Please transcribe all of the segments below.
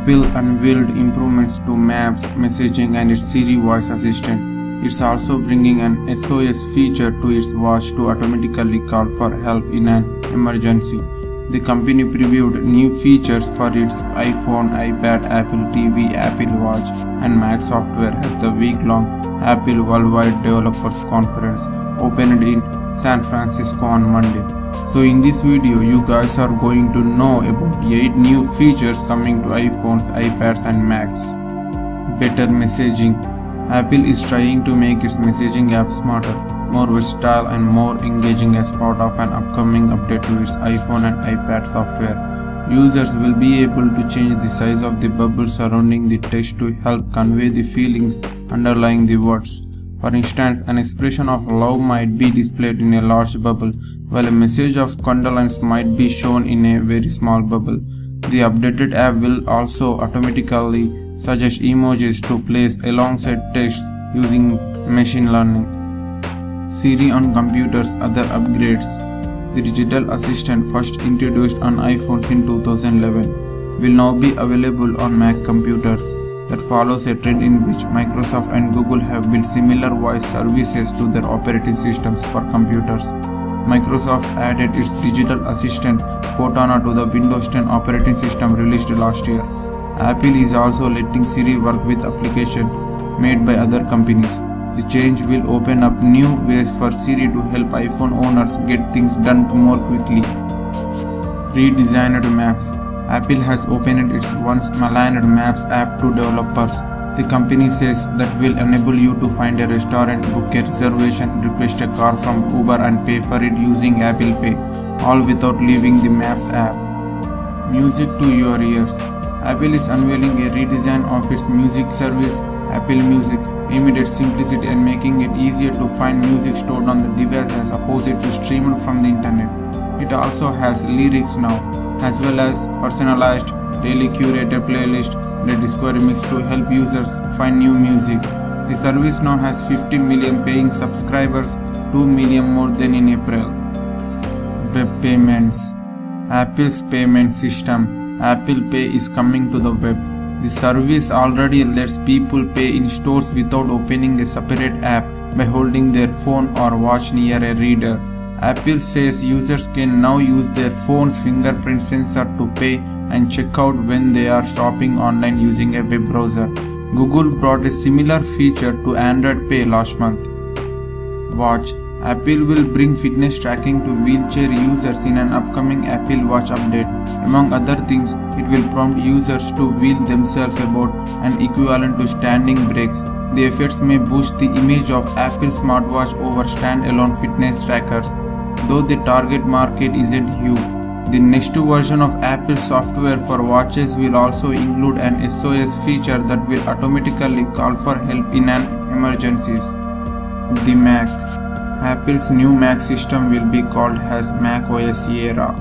Apple unveiled improvements to Maps, messaging and its Siri voice assistant. It's also bringing an SOS feature to its watch to automatically call for help in an emergency. The company previewed new features for its iPhone, iPad, Apple TV, Apple Watch, and Mac software as the week-long Apple Worldwide Developers Conference opened in San Francisco on Monday. So in this video, you guys are going to know about 8 new features coming to iPhones, iPads, and Macs. Better messaging. Apple is trying to make its messaging app smarter, more versatile and more engaging as part of an upcoming update to its iPhone and iPad software. Users will be able to change the size of the bubble surrounding the text to help convey the feelings underlying the words. For instance, an expression of love might be displayed in a large bubble, while a message of condolence might be shown in a very small bubble. The updated app will also automatically suggest emojis to place alongside text using machine learning. Siri on computers. Other upgrades. The digital assistant, first introduced on iPhones in 2011, will now be available on Mac computers. That follows a trend in which Microsoft and Google have built similar voice services to their operating systems for computers. Microsoft added its digital assistant Cortana to the Windows 10 operating system released last year. Apple is also letting Siri work with applications made by other companies. The change will open up new ways for Siri to help iPhone owners get things done more quickly. Redesigned Maps. Apple has opened its once maligned Maps app to developers. The company says that will enable you to find a restaurant, book a reservation, request a car from Uber and pay for it using Apple Pay, all without leaving the Maps app. Music to your ears. Apple is unveiling a redesign of its music service, Apple Music, aimed at simplicity and making it easier to find music stored on the device as opposed to streamed from the internet. It also has lyrics now, as well as personalized, daily curated playlist and a Disco remix to help users find new music. The service now has 50 million paying subscribers, 2 million more than in April. Web payments. Apple's payment system, Apple Pay, is coming to the web. The service already lets people pay in stores without opening a separate app by holding their phone or watch near a reader. Apple says users can now use their phone's fingerprint sensor to pay and check out when they are shopping online using a web browser. Google brought a similar feature to Android Pay last month. Watch. Apple will bring fitness tracking to wheelchair users in an upcoming Apple Watch update. Among other things, it will prompt users to wheel themselves about, an equivalent to standing breaks. The efforts may boost the image of Apple smartwatch over standalone fitness trackers, though the target market isn't huge. The next version of Apple software for watches will also include an SOS feature that will automatically call for help in an emergencies. The Mac. Apple's new Mac system will be called as macOS Sierra.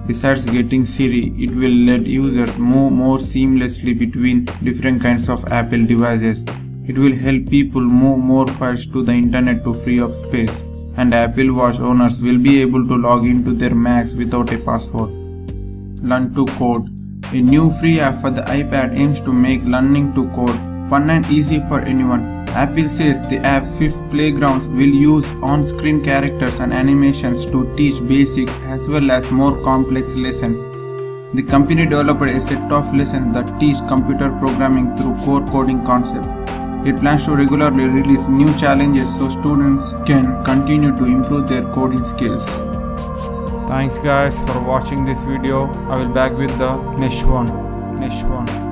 Besides getting Siri, it will let users move more seamlessly between different kinds of Apple devices. It will help people move more files to the internet to free up space, and Apple Watch owners will be able to log into their Macs without a password. Learn to Code. A new free app for the iPad aims to make learning to code fun and easy for anyone. Apple says the app's Swift Playgrounds will use on-screen characters and animations to teach basics as well as more complex lessons. The company developed a set of lessons that teach computer programming through core coding concepts. It plans to regularly release new challenges so students can continue to improve their coding skills. Thanks guys for watching this video. I will back with the next one.